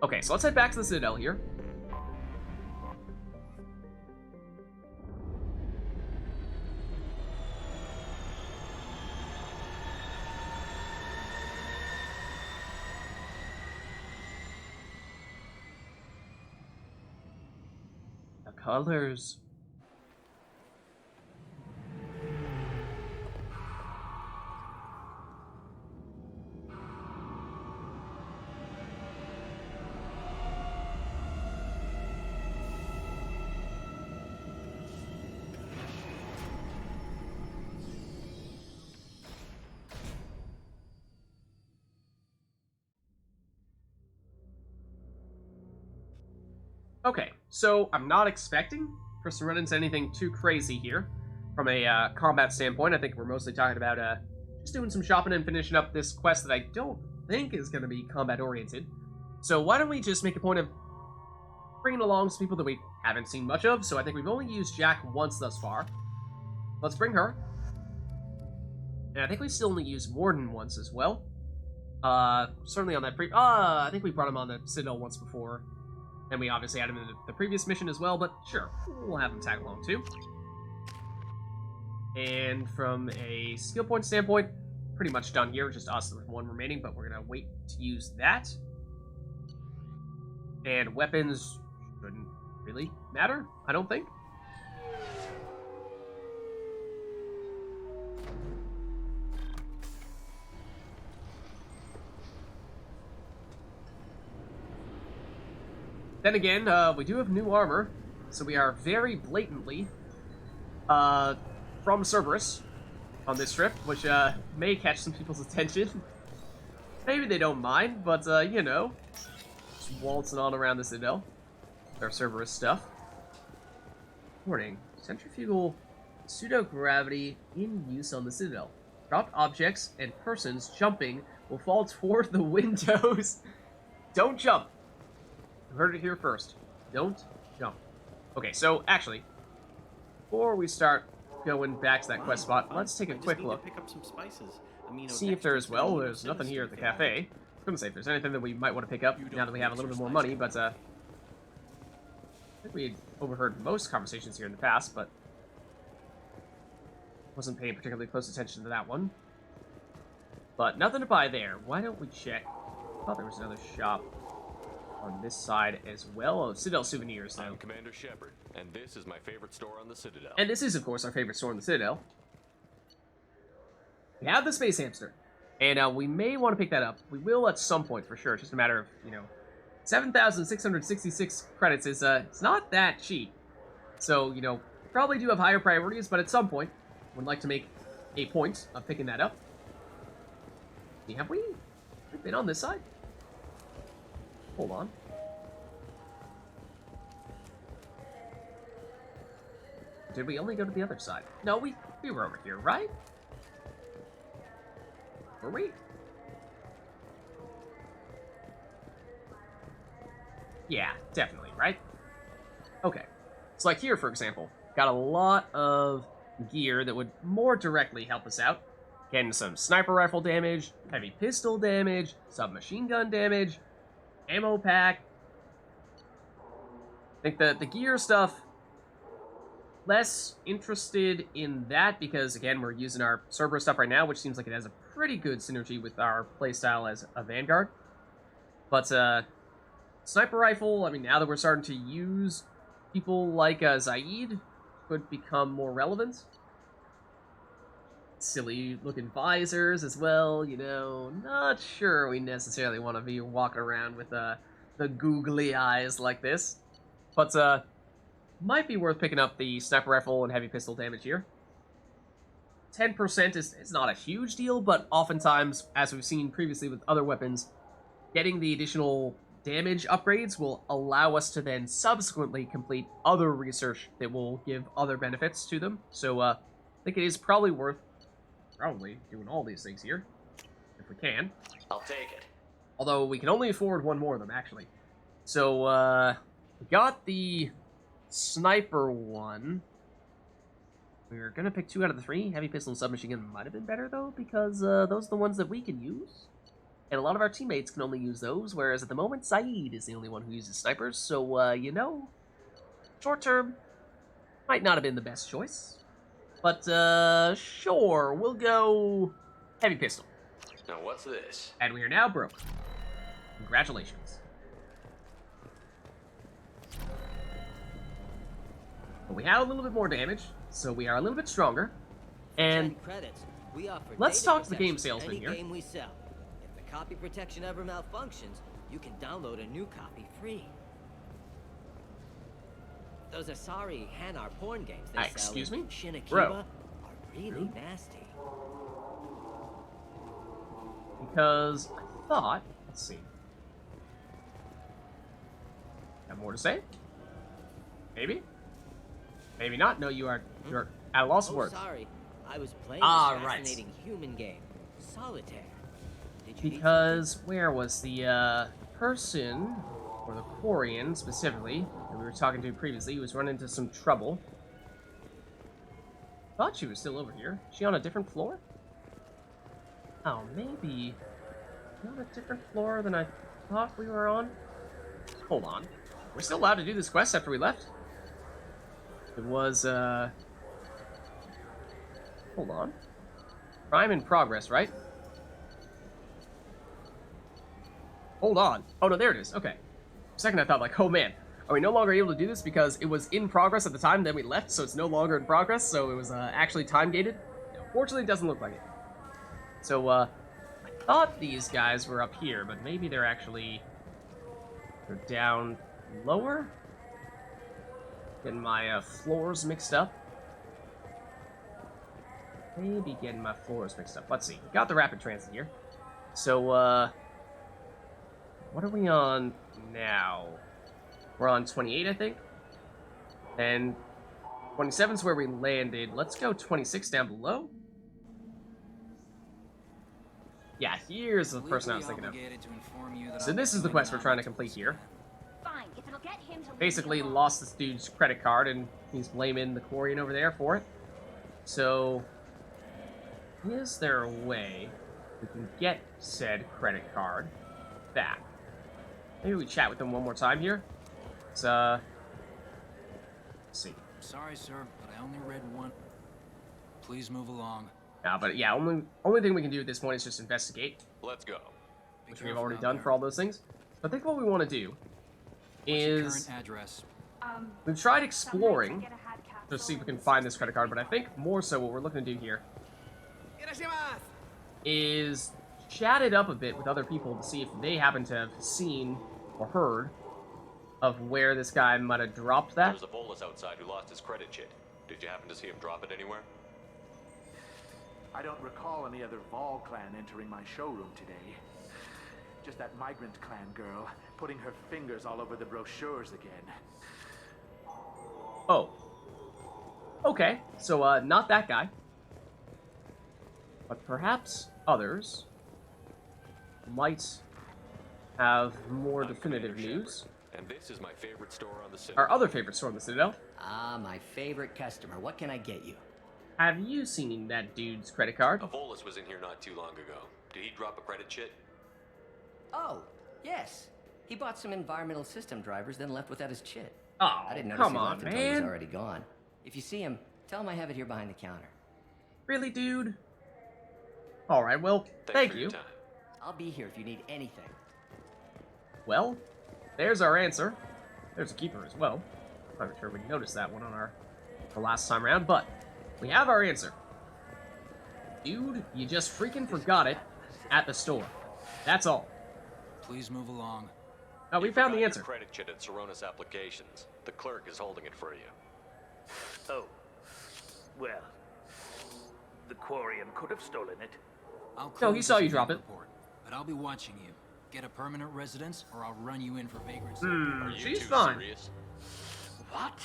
Okay, so let's head back to the Citadel here. The colors. Okay, so I'm not expecting for us to run into anything too crazy here. From a combat standpoint, I think we're mostly talking about just doing some shopping and finishing up this quest that I don't think is going to be combat-oriented. So why don't we just make a point of bringing along some people that we haven't seen much of. So I think we've only used Jack once thus far. Let's bring her. And I think we still only used Warden once as well. Certainly on that I think we brought him on the Citadel once before. And we obviously had him in the previous mission as well, but sure, we'll have him tag along too. And from a skill point standpoint, pretty much done here, just us with one remaining, but we're going to wait to use that. And weapons shouldn't really matter, I don't think. Then again, we do have new armor, so we are very blatantly from Cerberus on this trip, which may catch some people's attention. Maybe they don't mind, but you know, just waltzing on around the Citadel with our Cerberus stuff. Warning: centrifugal pseudo-gravity in use on the Citadel. Dropped objects and persons jumping will fall toward the windows. Don't jump. You heard it here first. Don't jump. Okay, so actually, before we start going back to that quest spot, let's take a quick look. Pick up some spices. See if there's nothing here at the cafe. I couldn't say if there's anything that we might want to pick up now that we have a little bit more money, but I think we had overheard most conversations here in the past, but wasn't paying particularly close attention to that one. But nothing to buy there. Why don't we check? I thought there was another shop on this side as well. Oh, Citadel souvenirs, though. I'm Commander Shepard, and this is my favorite store on the Citadel. And this is, of course, our favorite store on the Citadel. We have the Space Hamster, and we may want to pick that up. We will at some point, for sure. It's just a matter of, 7,666 credits is, it's not that cheap. So, probably do have higher priorities, but at some point, would like to make a point of picking that up. Have we been on this side? Hold on. Did we only go to the other side? No, we were over here, right? Were we? Yeah, definitely, right? Okay. So like here, for example, got a lot of gear that would more directly help us out. Getting some sniper rifle damage, heavy pistol damage, submachine gun damage, ammo pack. I think the gear stuff, less interested in that because, again, we're using our Cerberus stuff right now, which seems like it has a pretty good synergy with our playstyle as a Vanguard. But sniper rifle, I mean, now that we're starting to use people like Zaid, could become more relevant. Silly looking visors as well, not sure we necessarily want to be walking around with the googly eyes like this. But might be worth picking up the sniper rifle and heavy pistol damage here. 10% is not a huge deal, but oftentimes, as we've seen previously with other weapons, getting the additional damage upgrades will allow us to then subsequently complete other research that will give other benefits to them. So I think it is probably worth doing all these things here, if we can. I'll take it. Although we can only afford one more of them, actually. So we got the sniper one. We were gonna pick 2 out of the 3. Heavy pistol and submachine gun might have been better though, because those are the ones that we can use. And a lot of our teammates can only use those, whereas at the moment, Saeed is the only one who uses snipers. So, you know, short term, might not have been the best choice. But, sure, we'll go heavy pistol. Now what's this? And we are now broke. Congratulations. But we had a little bit more damage, so we are a little bit stronger. And let's talk to the game salesman here. Game we sell. If the copy protection ever malfunctions, you can download a new copy free. Those Asari Hanar porn games they sell excuse me? in Shinakiba Bro. are really nasty. Because I thought, let's see. Got more to say? Maybe? Maybe not. No, you're at a loss of words. Sorry. I was playing Ah, this right. fascinating human game, Solitaire. Did you Because where was the person, or the Quarian specifically, that we were talking to previously, who was running into some trouble? Thought she was still over here. Is she on a different floor? Oh, maybe on a different floor than I thought we were on. Hold on. We're still allowed to do this quest after we left? It was, hold on. Crime in progress, right? Hold on. Oh, no, there it is. Okay. For a second, I thought, like, oh, man. Are we no longer able to do this because it was in progress at the time, then we left, so it's no longer in progress, so it was, actually time-gated? No, fortunately, it doesn't look like it. So, I thought these guys were up here, but maybe they're actually... they're down lower? Getting my, floors mixed up. Maybe getting my floors mixed up. Let's see. Got the rapid transit here. So, what are we on now? We're on 28, I think. And 27 is where we landed. Let's go 26 down below. Yeah, here's the person I was thinking of. So this is the quest we're trying to complete here. Basically lost this dude's credit card, and he's blaming the Quarian over there for it. So, is there a way we can get said credit card back? Maybe we chat with them one more time here. Let's see. Sorry, sir, but I only read one. Please move along. Nah, but yeah, only thing we can do at this point is just investigate, Let's go. which we've already done for all those things. But I think what we want to do is Current address. we've tried exploring to see if we can find this credit card, but I think more so what we're looking to do here is chat it up a bit with other people to see if they happen to have seen or heard of where this guy might have dropped that. There's a bolus outside who lost his credit chit. Did you happen to see him drop it anywhere? I don't recall any other Vol clan entering my showroom today. Just that migrant clan girl putting her fingers all over the brochures again. Oh. Okay, so, not that guy. But perhaps others might have more definitive Commander news. Shepard, and this is my favorite store on the Citadel. Our other favorite store on the Citadel. Ah, my favorite customer. What can I get you? Have you seen that dude's credit card? A bolus was in here not too long ago. Did he drop a credit chit? Oh, yes. He bought some environmental system drivers, then left without his chit. Oh, I didn't notice come he on, left until he was man. already gone. If you see him, tell him I have it here behind the counter. Really, dude? Alright, well, thank for you. your time. I'll be here if you need anything. Well, there's our answer. There's a keeper as well. I'm not sure we noticed that one on our last time around, but we have our answer. Dude, you just freaking forgot it at the store. That's all. Please move along. Oh, we You found forgot the your answer. credit chit at Saronis Applications. The clerk is holding it for you. Oh. Well, the Quarian could have stolen it. I'll No, he close saw this you drop it. report, but I'll be watching you. Get a permanent residence, or I'll run you in for vagrancy. Are you She's two fine. serious? What?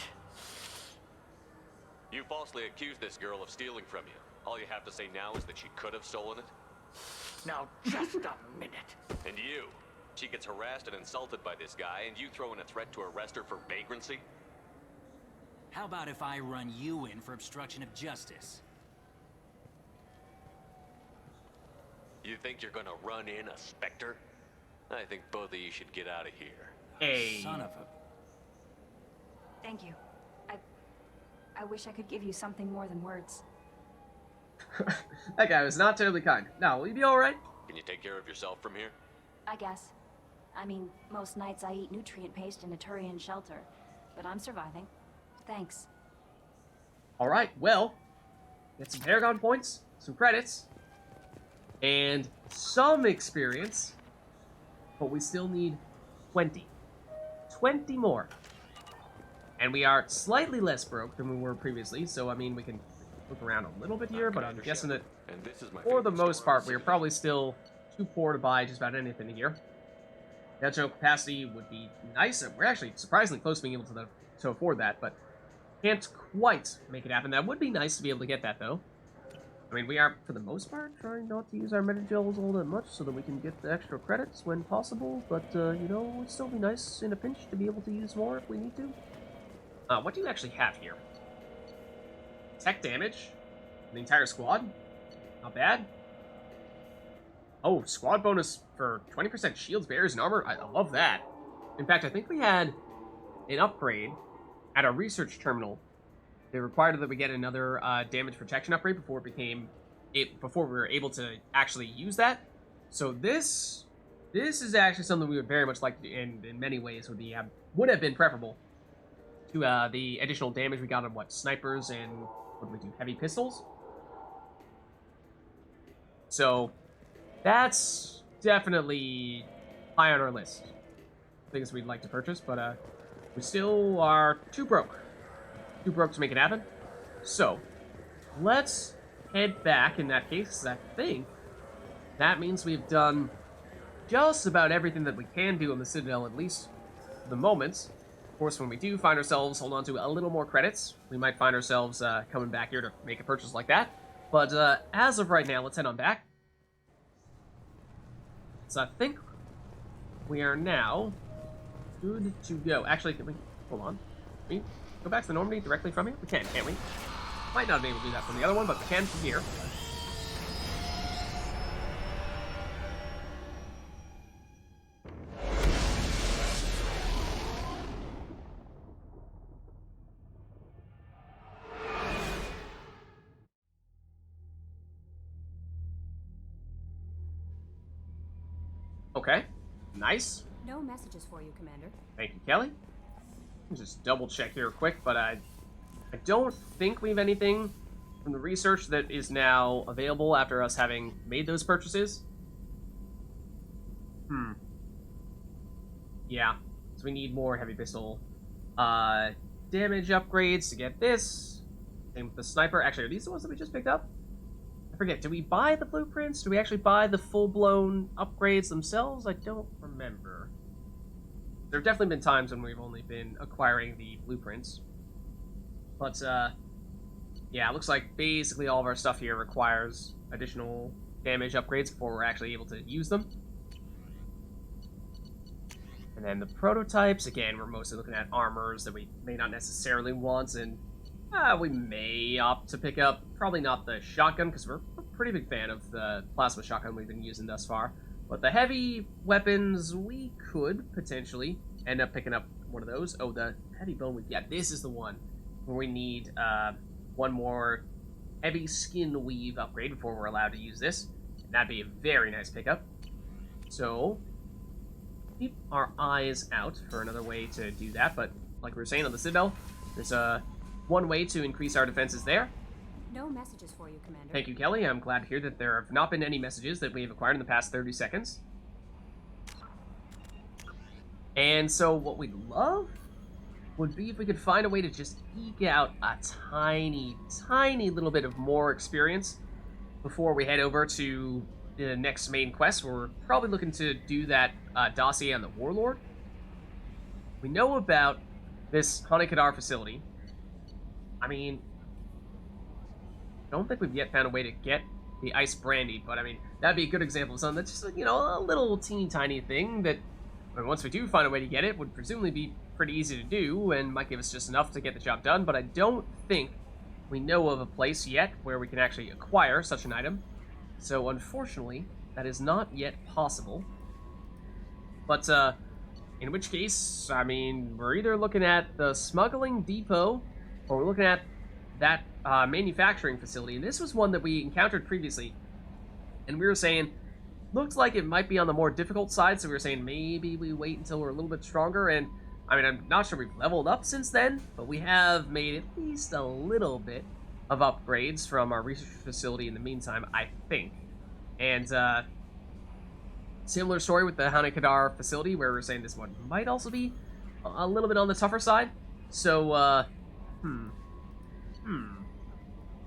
You falsely accused this girl of stealing from you. All you have to say now is that she could have stolen it. Now, just a minute. And you. She gets harassed and insulted by this guy, and you throw in a threat to arrest her for vagrancy? How about if I run you in for obstruction of justice? You think you're gonna run in a Spectre? I think both of you should get out of here. Hey. Son of a... Thank you. I wish I could give you something more than words. That guy was not terribly kind. Now, will you be alright? Can you take care of yourself from here? I guess. I mean, most nights I eat nutrient paste in a Turian shelter, but I'm surviving. Thanks. Alright, well, get some Paragon points, some credits, and some experience, but we still need 20. 20 more. And we are slightly less broke than we were previously, so I mean, we can look around a little bit here, but I'm guessing that And this is my for the favorite most store part, in we the are city. probably still too poor to buy just about anything here. Natural capacity would be nice. We're actually surprisingly close to being able to afford that, but can't quite make it happen. That would be nice to be able to get that, though. I mean, we are, for the most part, trying not to use our metagels all that much so that we can get the extra credits when possible, but, you know, it would still be nice in a pinch to be able to use more if we need to. What do you actually have here? Tech damage? The entire squad? Not bad. Oh, squad bonus for 20% shields, barriers, and armor? I love that. In fact, I think we had an upgrade at our research terminal. They required that we get another damage protection upgrade before before we were able to actually use that. So this is actually something we would very much like to do, and in many ways would have been preferable to the additional damage we got on snipers and what did we do, heavy pistols. So that's definitely high on our list. Things we'd like to purchase, but we still are too broke. Too broke to make it happen. So let's head back in that case, 'cause I think that means we've done just about everything that we can do on the Citadel, at least for the moment. Of course, when we do find ourselves hold on to a little more credits, we might find ourselves coming back here to make a purchase like that. But as of right now, let's head on back. So I think we are now good to go. Actually, can we... Hold on. Can we go back to the Normandy directly from here? We can, can't we? Might not be able to do that from the other one, but we can from here. Okay, nice. No messages for you, Commander. Thank you, Kelly. Just double check here quick, but I don't think we have anything from the research that is now available after us having made those purchases. Yeah, so we need more heavy pistol damage upgrades to get this. Same with the sniper. Actually, are these the ones that we just picked up? I forget. Did we buy the blueprints? Did we actually buy the full-blown upgrades themselves? I don't remember. There have definitely been times when we've only been acquiring the blueprints. But, yeah, it looks like basically all of our stuff here requires additional damage upgrades before we're actually able to use them. And then the prototypes, again, we're mostly looking at armors that we may not necessarily want, and we may opt to pick up, probably not the shotgun, because we're a pretty big fan of the plasma shotgun we've been using thus far. But the heavy weapons, we could potentially end up picking up one of those. Oh, the heavy bone, yeah, this is the one where we need one more heavy skin weave upgrade before we're allowed to use this. And that'd be a very nice pickup. So, keep our eyes out for another way to do that, but like we were saying on the Citadel, there's one way to increase our defenses there. No messages for you, Commander. Thank you, Kelly. I'm glad to hear that there have not been any messages that we have acquired in the past 30 seconds. And so what we'd love would be if we could find a way to just eke out a tiny, tiny little bit of more experience before we head over to the next main quest, where we're probably looking to do that dossier on the Warlord. We know about this Hanekadar facility. I mean, I don't think we've yet found a way to get the ice brandy, but I mean, that'd be a good example of something that's just, you know, a little teeny tiny thing that, I mean, once we do find a way to get it, would presumably be pretty easy to do and might give us just enough to get the job done, but I don't think we know of a place yet where we can actually acquire such an item. So unfortunately, that is not yet possible. But, in which case, I mean, we're either looking at the smuggling depot, or we're looking at that manufacturing facility. And this was one that we encountered previously, and we were saying, looks like it might be on the more difficult side, so we were saying maybe we wait until we're a little bit stronger. And, I mean, I'm not sure we've leveled up since then, but we have made at least a little bit of upgrades from our research facility in the meantime, I think. And, similar story with the Hanekadar facility, where we're saying this one might also be a little bit on the tougher side. So,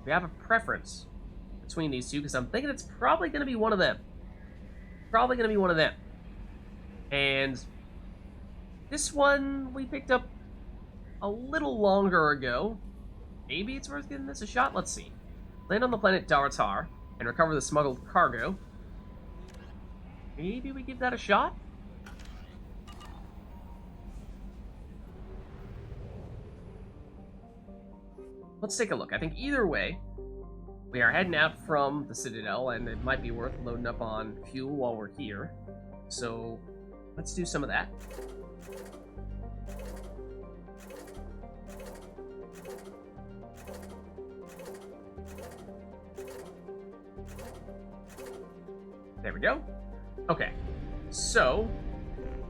we have a preference between these two, because I'm thinking it's probably going to be one of them. Probably going to be one of them. And this one we picked up a little longer ago. Maybe it's worth giving this a shot. Let's see. Land on the planet Daratar and recover the smuggled cargo. Maybe we give that a shot? Let's take a look. I think either way, we are heading out from the Citadel, and it might be worth loading up on fuel while we're here. So, let's do some of that. There we go. Okay, so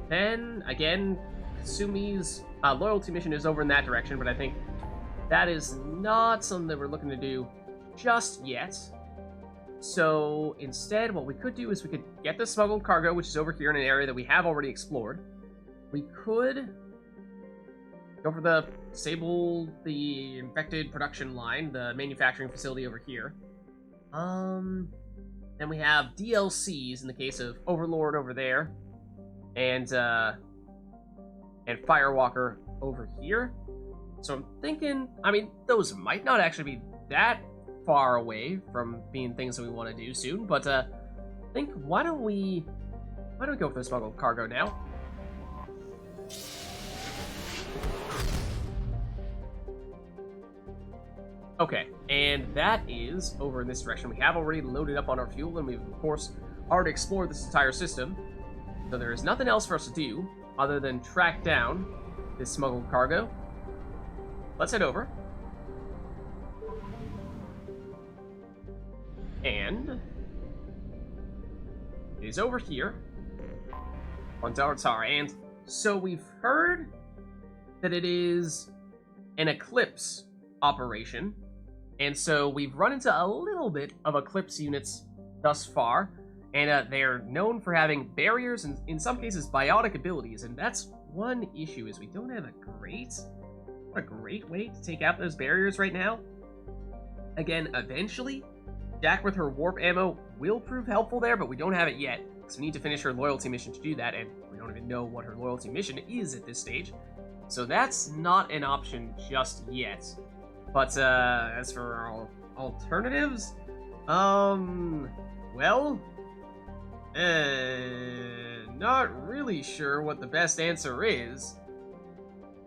then again, Kasumi's loyalty mission is over in that direction, but I think that is not something that we're looking to do just yet. So instead, what we could do is we could get the smuggled cargo, which is over here in an area that we have already explored. We could go for the disable the infected production line, the manufacturing facility over here. Then we have DLCs in the case of Overlord over there, and Firewalker over here. So I'm thinking, I mean, those might not actually be that far away from being things that we want to do soon, but I think why don't we go for the smuggled cargo now? Okay, and that is over in this direction. We have already loaded up on our fuel, and we've, of course, already explored this entire system. So there is nothing else for us to do other than track down this smuggled cargo. Let's head over. And it is over here on Daratar. And so we've heard that it is an Eclipse operation. And so we've run into a little bit of Eclipse units thus far, and they're known for having barriers and, in some cases, biotic abilities. And that's one issue, is we don't have a great way to take out those barriers right now. Again, eventually, Jack with her warp ammo will prove helpful there, but we don't have it yet, because we need to finish her loyalty mission to do that, and we don't even know what her loyalty mission is at this stage. So that's not an option just yet. But, as for our alternatives, well, not really sure what the best answer is,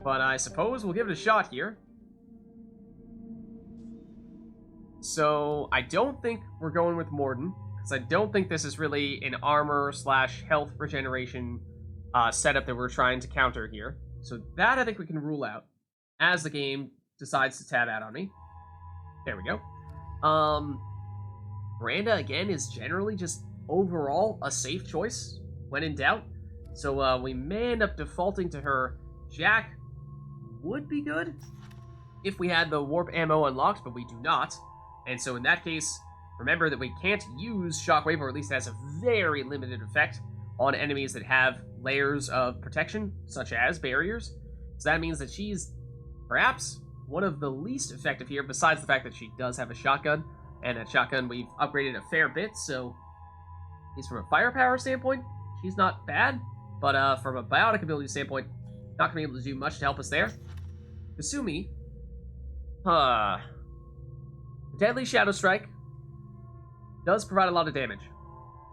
but I suppose we'll give it a shot here. So, I don't think we're going with Morden, because I don't think this is really an armor/health regeneration setup that we're trying to counter here. So that I think we can rule out as the game decides to tab out on me. There we go. Miranda, again, is generally just overall a safe choice when in doubt. So we may end up defaulting to her. Jack would be good if we had the warp ammo unlocked, but we do not. And so in that case, remember that we can't use Shockwave, or at least it has a very limited effect on enemies that have layers of protection, such as barriers. So that means that she's perhaps one of the least effective here, besides the fact that she does have a shotgun, and that shotgun we've upgraded a fair bit, so at least from a firepower standpoint, she's not bad, but from a biotic ability standpoint, not going to be able to do much to help us there. Kasumi, Deadly Shadow Strike does provide a lot of damage.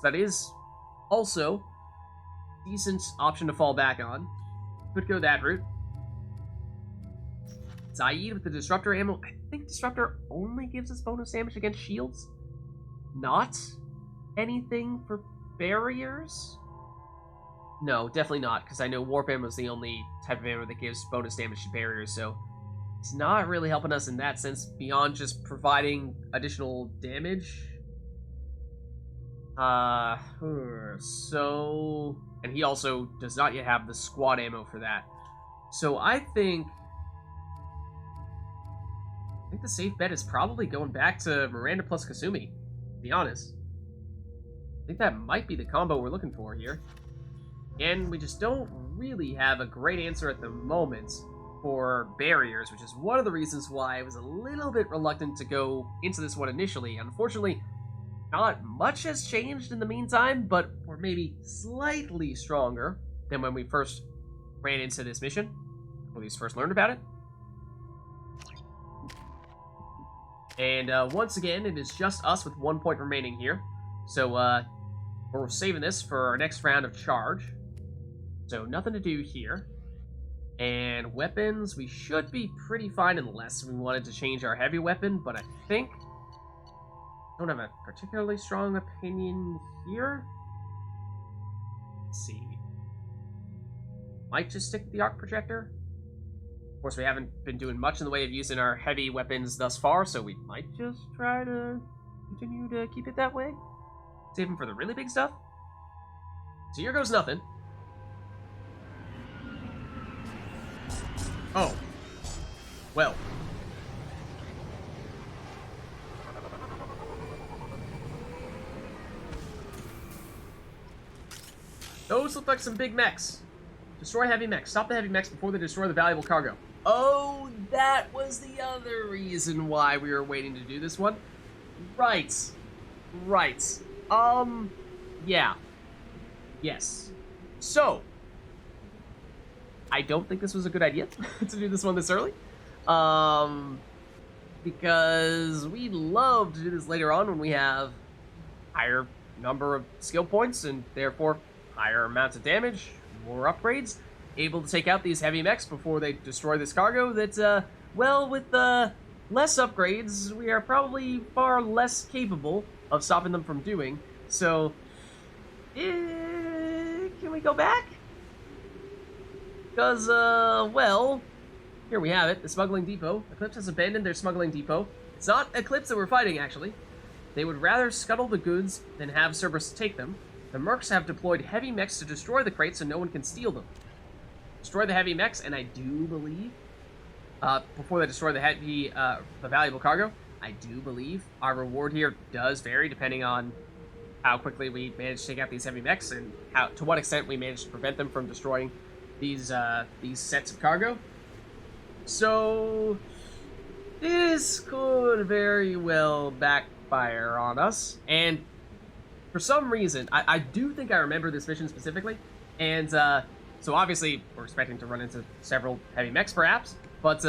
So that is also a decent option to fall back on. Could go that route. Zaid with the Disruptor ammo. I think Disruptor only gives us bonus damage against shields. Not anything for barriers? No, definitely not, because I know warp ammo is the only type of ammo that gives bonus damage to barriers, so it's not really helping us in that sense, beyond just providing additional damage. So... And he also does not yet have the squad ammo for that. So I think the safe bet is probably going back to Miranda plus Kasumi, to be honest. I think that might be the combo we're looking for here. And we just don't really have a great answer at the moment for barriers, which is one of the reasons why I was a little bit reluctant to go into this one initially. Unfortunately, not much has changed in the meantime, but we're maybe slightly stronger than when we first ran into this mission, when we first learned about it. And once again, it is just us with 1 point remaining here. So we're saving this for our next round of charge. So nothing to do here. And weapons, we should be pretty fine unless we wanted to change our heavy weapon, but I think I don't have a particularly strong opinion here. Let's see. Might just stick with the arc projector. Of course, we haven't been doing much in the way of using our heavy weapons thus far, so we might just try to continue to keep it that way. Save them for the really big stuff. So here goes nothing. Oh. Well. Those look like some big mechs. Destroy heavy mechs. Stop the heavy mechs before they destroy the valuable cargo. Oh, that was the other reason why we were waiting to do this one. Right. Right. Yeah. Yes. So, I don't think this was a good idea to do this one this early. Because we'd love to do this later on when we have higher number of skill points and therefore higher amounts of damage, more upgrades, able to take out these heavy mechs before they destroy this cargo that, well, with less upgrades, we are probably far less capable of stopping them from doing. So, can we go back? Because, well, here we have it, the smuggling depot. Eclipse has abandoned their smuggling depot. It's not Eclipse that we're fighting, actually. They would rather scuttle the goods than have Cerberus take them. The Mercs have deployed heavy mechs to destroy the crates so no one can steal them. Destroy the heavy mechs, and I do believe, before they destroy the valuable cargo, I do believe our reward here does vary depending on how quickly we manage to take out these heavy mechs and to what extent we manage to prevent them from destroying these sets of cargo. So this could very well backfire on us, and for some reason, I do think I remember this mission specifically, and so obviously we're expecting to run into several heavy mechs perhaps, but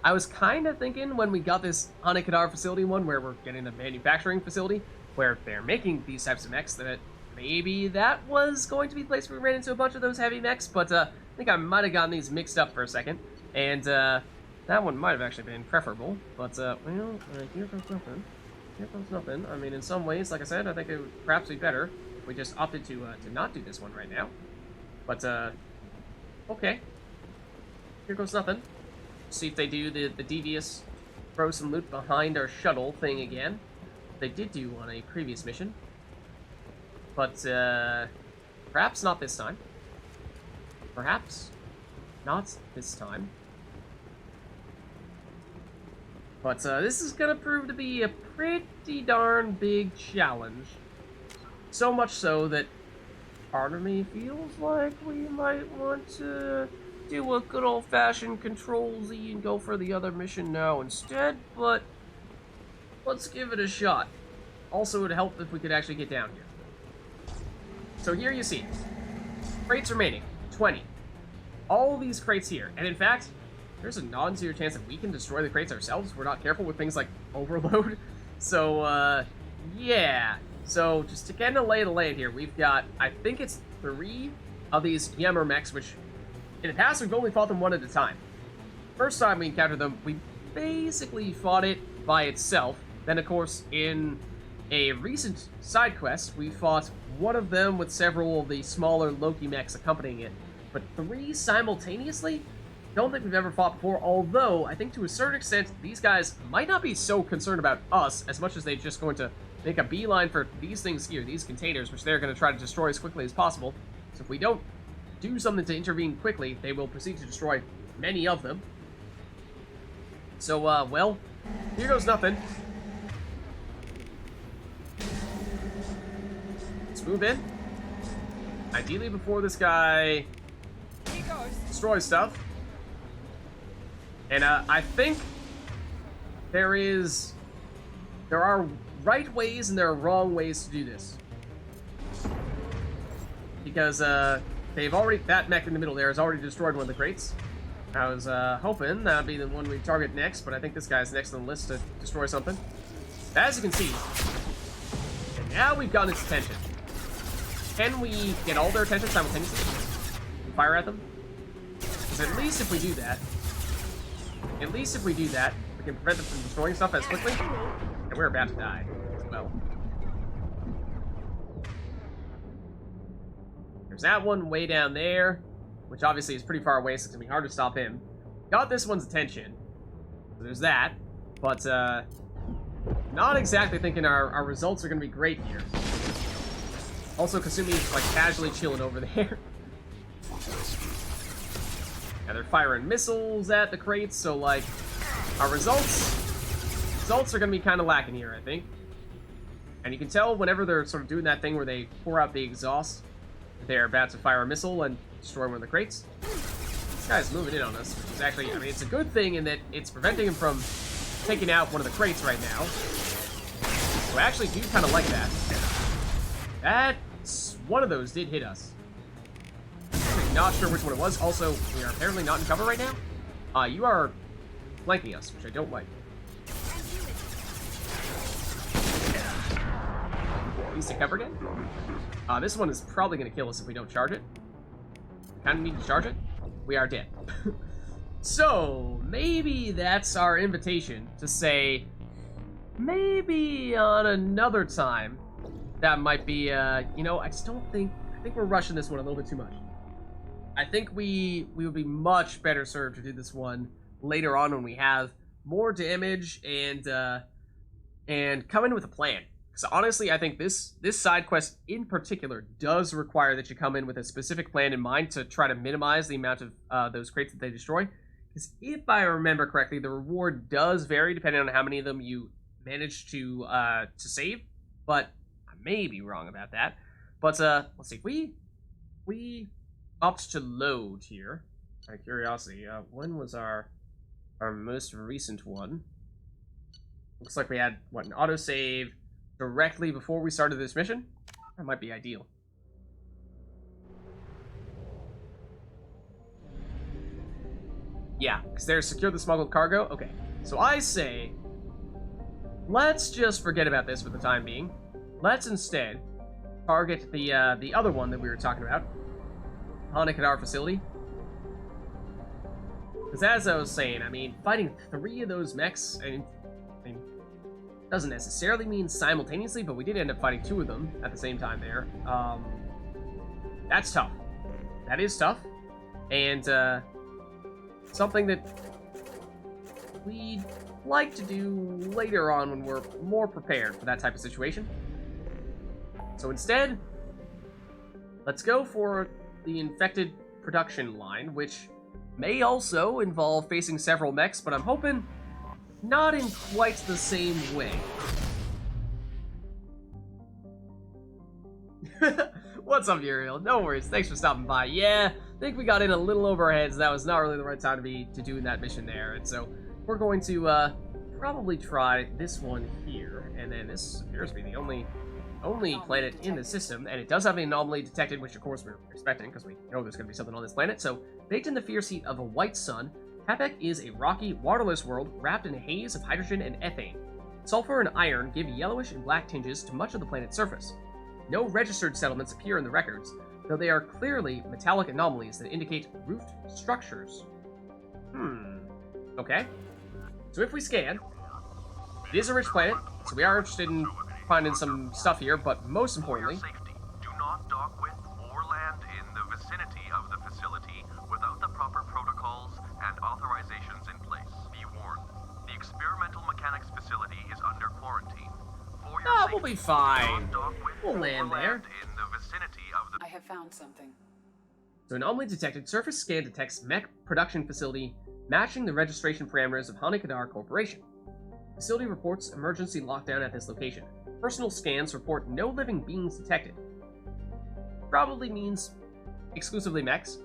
I was kind of thinking when we got this Hanekadar facility one, where we're getting a manufacturing facility, where they're making these types of mechs, that maybe that was going to be the place where we ran into a bunch of those heavy mechs, but I think I might have gotten these mixed up for a second, and that one might have actually been preferable, but, well, here goes nothing. Here goes nothing. I mean, in some ways, like I said, I think it would perhaps be better if we just opted to not do this one right now. But, okay. Here goes nothing. See if they do the devious throw some loot behind our shuttle thing again. They did do on a previous mission. But, perhaps not this time. Perhaps not this time. But this is going to prove to be a pretty darn big challenge. So much so that part of me feels like we might want to do a good old-fashioned Control-Z and go for the other mission now instead, but let's give it a shot. Also, it would help if we could actually get down here. So here you see, crates remaining, 20. All these crates here, and in fact, there's a non-zero chance that we can destroy the crates ourselves if we're not careful with things like overload. So, yeah. So, just to kind of lay the land here, we've got, I think it's 3 of these Yammer mechs, which in the past we've only fought them one at a time. First time we encountered them, we basically fought it by itself. Then, of course, in a recent side quest, we fought one of them with several of the smaller Loki mechs accompanying it, but 3 simultaneously? Don't think we've ever fought before, although I think to a certain extent these guys might not be so concerned about us as much as they're just going to make a beeline for these things here, these containers, which they're going to try to destroy as quickly as possible. So if we don't do something to intervene quickly, they will proceed to destroy many of them. So, well, here goes nothing. Let's move in. Ideally before this guy destroys stuff. And I think there are right ways and there are wrong ways to do this. Because that mech in the middle there has already destroyed one of the crates. I was hoping that would be the one we'd target next, but I think this guy's next on the list to destroy something. As you can see, and now we've gotten its attention. Can we get all their attention simultaneously? And fire at them? Because at least if we do that, we can prevent them from destroying stuff as quickly. And we're about to die as well. There's that one way down there, which obviously is pretty far away, so it's gonna be hard to stop him. Got this one's attention. So there's that. But, not exactly thinking our results are gonna be great here. Also, Kasumi's, like, casually chilling over there. Yeah, they're firing missiles at the crates, so, like, our results are gonna be kind of lacking here, I think. And you can tell whenever they're sort of doing that thing where they pour out the exhaust, they're about to fire a missile and destroy one of the crates. This guy's moving in on us, which is actually, I mean, it's a good thing in that it's preventing him from taking out one of the crates right now. So I actually do kind of like that. One of those did hit us. I'm not sure which one it was. Also, we are apparently not in cover right now. You are flanking us, which I don't like. He's to cover again. This one is probably going to kill us if we don't charge it. Kind of need to charge it. We are dead. So, maybe that's our invitation to say, maybe on another time, that might be, you know, I think we're rushing this one a little bit too much. I think we would be much better served to do this one later on when we have more damage and come in with a plan. Because honestly, I think this side quest in particular does require that you come in with a specific plan in mind to try to minimize the amount of those crates that they destroy. Because if I remember correctly, the reward does vary depending on how many of them you manage to save. But I may be wrong about that. But let's see. If we opt to load here, out of curiosity, when was our most recent one? Looks like we had an autosave directly before we started this mission. That might be ideal. Yeah, because there's secure the smuggled cargo. Okay, so I say, let's just forget about this for the time being. Let's instead target the other one that we were talking about, Hanukkah at our facility. Because as I was saying, I mean, fighting 3 of those mechs, I mean, doesn't necessarily mean simultaneously, but we did end up fighting 2 of them at the same time there. That's tough. That is tough. And, something that we'd like to do later on when we're more prepared for that type of situation. So instead, let's go for the infected production line, which may also involve facing several mechs, but I'm hoping not in quite the same way. What's up, Uriel? No worries. Thanks for stopping by. Yeah, I think we got in a little over our heads. That was not really the right time to be doing that mission there. And so we're going to probably try this one here. And then this appears to be the only planet in the system. And it does have an anomaly detected, which of course we're expecting because we know there's going to be something on this planet. So baked in the fierce heat of a white sun, Tapek is a rocky, waterless world wrapped in a haze of hydrogen and ethane. Sulfur and iron give yellowish and black tinges to much of the planet's surface. No registered settlements appear in the records, though they are clearly metallic anomalies that indicate roofed structures. Okay. So if we scan, it is a rich planet, so we are interested in finding some stuff here, but most importantly... For your safety, do not dock with or land in the vicinity of the facility without the proper protocols and authorizations in place. Be warned, the experimental mechanics facility is under quarantine. For your we'll safety, be fine. do not dock with We'll or land there. in the vicinity of the... I have found something. So an anomaly detected. Surface scan detects mech production facility matching the registration parameters of Hanekadar Corporation. Facility reports emergency lockdown at this location. Personal scans report no living beings detected. Probably means exclusively mechs.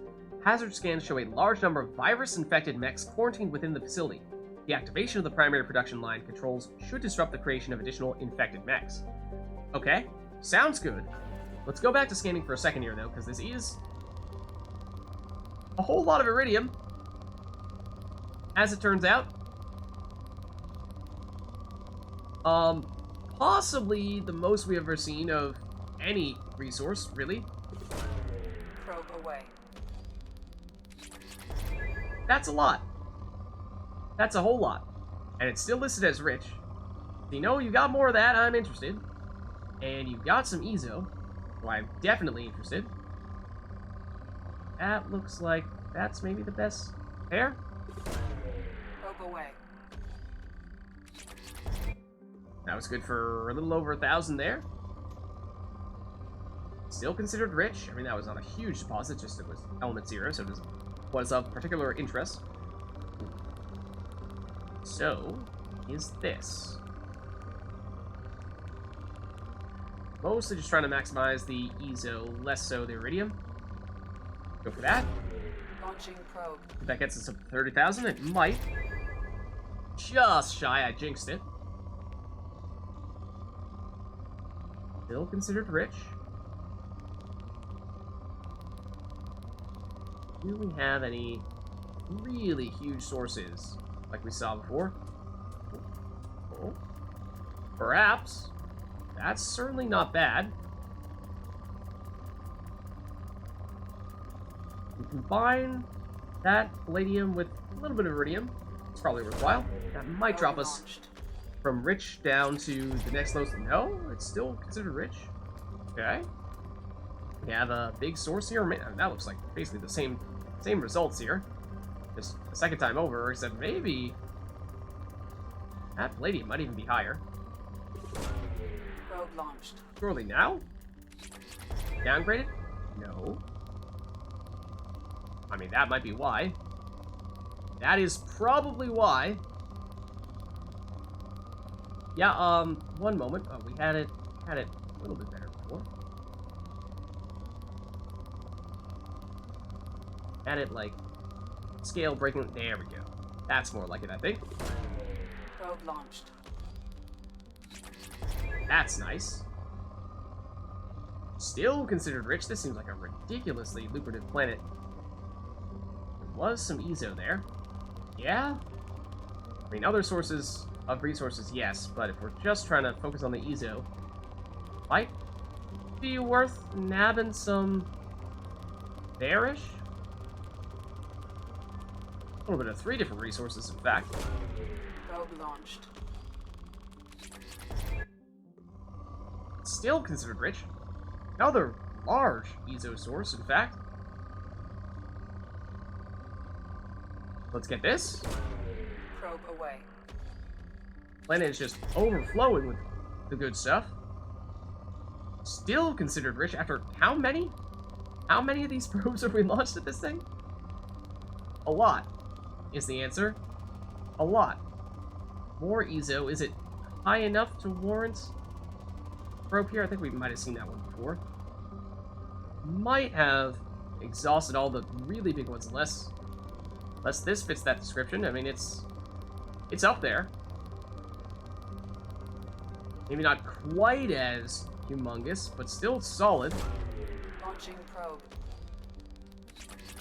Hazard scans show a large number of virus-infected mechs quarantined within the facility. The activation of the primary production line controls should disrupt the creation of additional infected mechs. Okay, sounds good. Let's go back to scanning for a second here, though, because this is a whole lot of iridium, as it turns out. Possibly the most we've ever seen of any resource, really. Probe away. That's a lot. That's a whole lot. And it's still listed as rich. You know, you got more of that, I'm interested. And you've got some Ezo, so I'm definitely interested. That looks like that's maybe the best pair. Probe away. That was good for a little over 1,000 there. Still considered rich. I mean, that was not a huge deposit, just it was element 0, so it was of particular interest. So, is this. Mostly just trying to maximize the Ezo, less so the iridium. Go for that. Launching probe. If that gets us up to 30,000, it might. Just shy, I jinxed it. Still considered rich. Do we have any really huge sources like we saw before? Oh. Perhaps. That's certainly not bad. We combine that palladium with a little bit of iridium. It's probably worthwhile. That might drop us from rich down to the next lowest. No, it's still considered rich. Okay. We have a big source here. Man, that looks like basically the same results here. Just the second time over, except maybe that palladium might even be higher. Probe launched. Surely now? Downgraded? No. I mean, that might be why. That is probably why. Yeah, one moment. Oh, we had it a little bit better before. Had it, like, scale breaking. There we go. That's more like it, I think. Probe launched. That's nice. Still considered rich. This seems like a ridiculously lucrative planet. There was some Ezo there. Yeah? I mean, other sources of resources, yes, but if we're just trying to focus on the Ezo, might be worth nabbing some bearish? A little bit of 3 different resources, in fact. Probe launched. Still considered rich. Another large Ezo source, in fact. Let's get this. Probe away. Planet is just overflowing with the good stuff. Still considered rich after how many? How many of these probes have we launched at this thing? A lot is the answer. A lot. More Ezo. Is it high enough to warrant probe here? I think we might have seen that one before. Might have exhausted all the really big ones, unless this fits that description. I mean, it's up there. Maybe not quite as humongous, but still solid. Launching probe.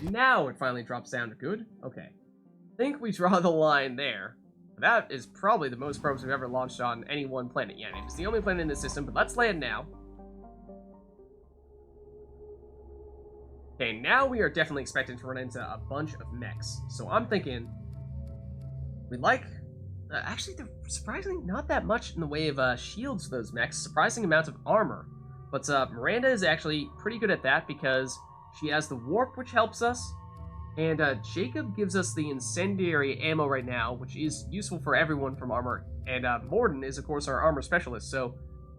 Now it finally drops down to good. Okay. I think we draw the line there. That is probably the most probes we've ever launched on any one planet yet. It's the only planet in the system, but let's land now. Okay, now we are definitely expecting to run into a bunch of mechs. So I'm thinking we like Actually, they're surprisingly not that much in the way of shields for those mechs. Surprising amount of armor. But Miranda is actually pretty good at that because she has the warp, which helps us. And Jacob gives us the incendiary ammo right now, which is useful for everyone from armor. And Morden is, of course, our armor specialist, so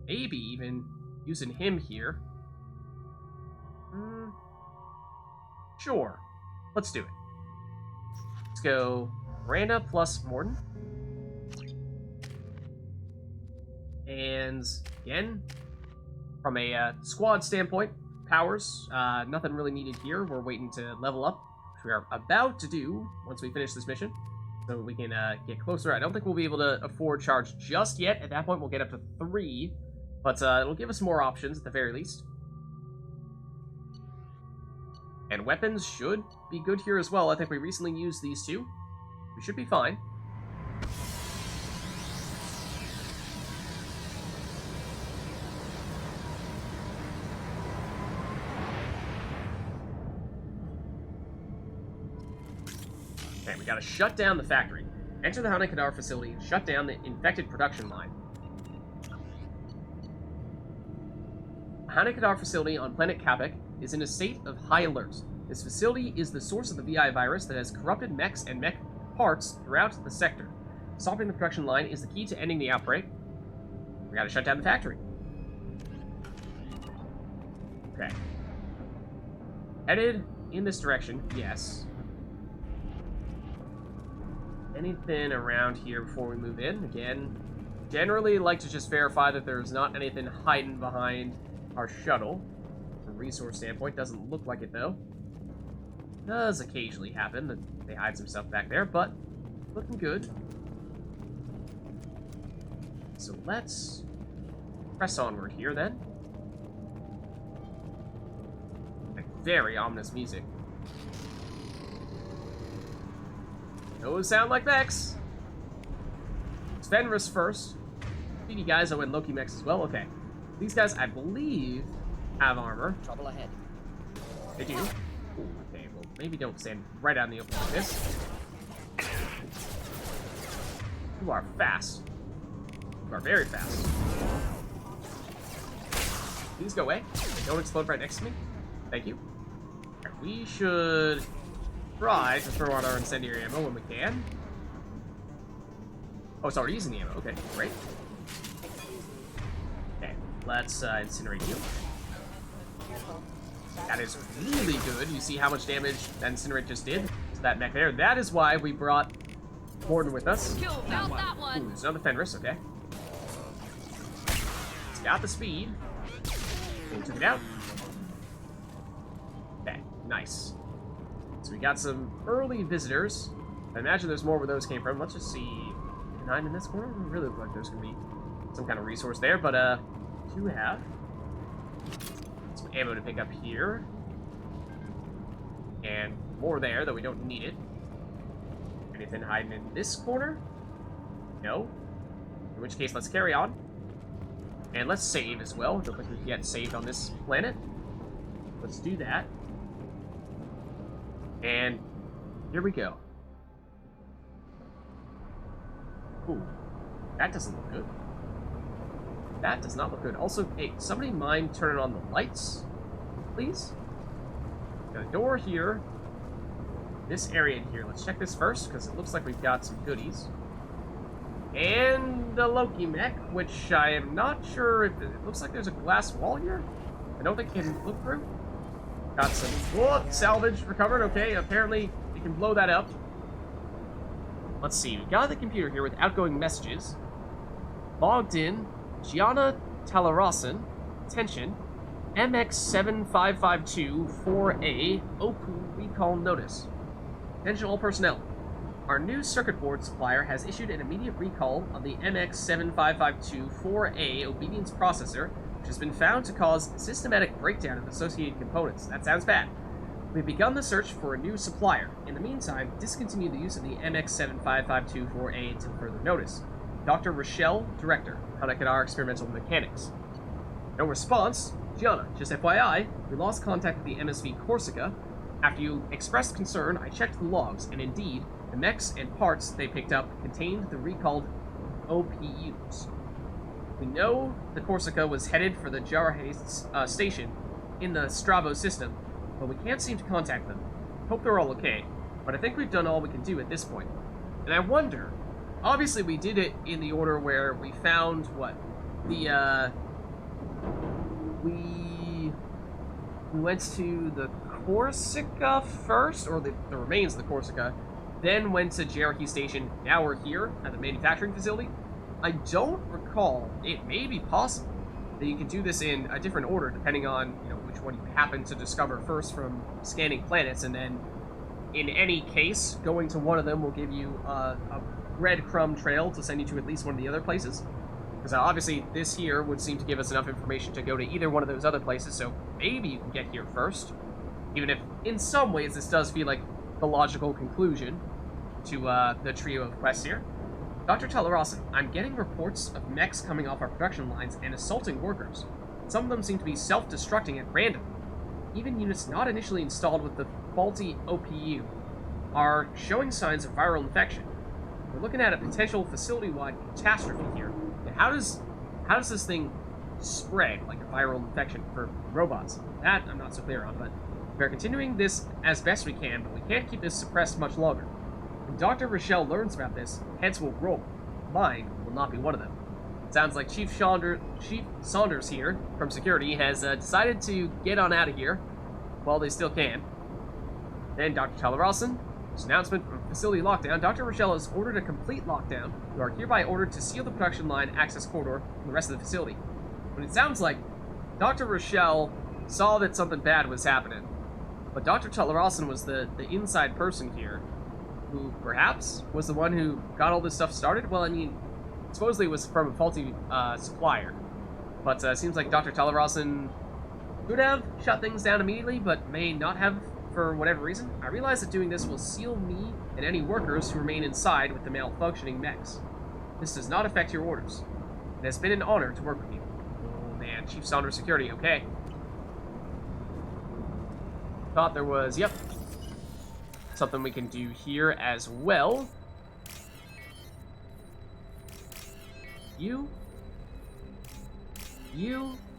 maybe even using him here. Sure. Let's do it. Let's go Miranda plus Morden. And again, from a squad standpoint, powers, nothing really needed here. We're waiting to level up, which we are about to do once we finish this mission, so we can get closer. I don't think we'll be able to afford charge just yet. At that point, we'll get up to 3, but it'll give us more options at the very least. And weapons should be good here as well. I think we recently used these two. We should be fine. Okay, we gotta shut down the factory. Enter the Hanakadar facility and shut down the infected production line. Hanakadar facility on planet Kapek is in a state of high alert. This facility is the source of the VI virus that has corrupted mechs and mech parts throughout the sector. Stopping the production line is the key to ending the outbreak. We gotta shut down the factory. Okay. Headed in this direction, yes. Anything around here before we move in? Again, generally like to just verify that there's not anything hiding behind our shuttle. From a resource standpoint, doesn't look like it though. Does occasionally happen that they hide some stuff back there, but looking good. So let's press onward here then. Like very ominous music. Those sound like mechs. It's Fenris first. Speedy guys are in Loki mechs as well. Okay. These guys, I believe, have armor. Trouble ahead. They do. Ooh, okay, well, maybe don't stand right out in the open like this. You are fast. You are very fast. Please go away. Don't explode right next to me. Thank you. Right, we should try to throw out our incendiary ammo when we can. Oh, it's already using the ammo. Okay, great. Okay, let's incinerate you. That is really good. You see how much damage that incinerate just did to that mech there. That is why we brought Morden with us. Killed that one. Ooh, there's another Fenris, okay. It's got the speed. We took it out. Okay, nice. So we got some early visitors. I imagine there's more where those came from. Let's just see. 9 in this corner? It really look like there's going to be some kind of resource there, but do have some ammo to pick up here. And more there, though we don't need it. Anything hiding in this corner? No. In which case, let's carry on. And let's save as well. Don't think we can get saved on this planet. Let's do that. And here we go. Ooh, that doesn't look good. That does not look good. Also, hey, somebody mind turning on the lights, please? Got a door here. This area in here. Let's check this first, because it looks like we've got some goodies. And the Loki mech, which I am not sure if it looks like there's a glass wall here. I don't think it can look through. Got some salvage recovered. Okay, apparently we can blow that up. Let's see. We got the computer here with outgoing messages. Logged in. Gianna Talarasan. Attention. MX7552-4A. Oku recall notice. Attention all personnel. Our new circuit board supplier has issued an immediate recall of the MX7552-4A obedience processor, which has been found to cause systematic breakdown of associated components. That sounds bad. We've begun the search for a new supplier. In the meantime, discontinue the use of the MX7552-4A until further notice. Dr. Rochelle, Director, Hanakadar Experimental Mechanics. No response. Gianna, just FYI, we lost contact with the MSV Corsica. After you expressed concern, I checked the logs, and indeed, the mechs and parts they picked up contained the recalled OPUs. We know the Corsica was headed for the Jarhe's station in the Strabo system, but we can't seem to contact them. Hope they're all okay, but I think we've done all we can do at this point. And I wonder, obviously we did it in the order where we found, what, the, we went to the Corsica first, or the remains of the Corsica, then went to Cherokee Station, now we're here at the manufacturing facility. I don't recall, it may be possible, that you can do this in a different order depending on, you know, which one you happen to discover first from scanning planets, and then in any case, going to one of them will give you a breadcrumb trail to send you to at least one of the other places. Because obviously this here would seem to give us enough information to go to either one of those other places, so maybe you can get here first. Even if, in some ways, this does feel like the logical conclusion to the trio of quests here. Dr. Telerosin, I'm getting reports of mechs coming off our production lines and assaulting workers. Some of them seem to be self-destructing at random. Even units not initially installed with the faulty OPU are showing signs of viral infection. We're looking at a potential facility-wide catastrophe here. And how does this thing spread like a viral infection for robots? That I'm not so clear on, but we're continuing this as best we can, but we can't keep this suppressed much longer. When Dr. Rochelle learns about this, heads will roll. Mine will not be one of them. It sounds like Chief Saunders here from security has decided to get on out of here while they still can. Then Dr. Telerosin, his announcement of facility lockdown, Dr. Rochelle has ordered a complete lockdown. You are hereby ordered to seal the production line access corridor from the rest of the facility. When it sounds like Dr. Rochelle saw that something bad was happening, but Dr. Telerosin was the inside person here, who perhaps was the one who got all this stuff started. Well, I mean, supposedly it was from a faulty supplier, but it seems like Dr. Telerosin could have shut things down immediately, but may not have for whatever reason. I realize that doing this will seal me and any workers who remain inside with the malfunctioning mechs. This does not affect your orders. It has been an honor to work with you. Oh man, Chief Saunders Security, okay. Thought there was, yep, something we can do here as well. You,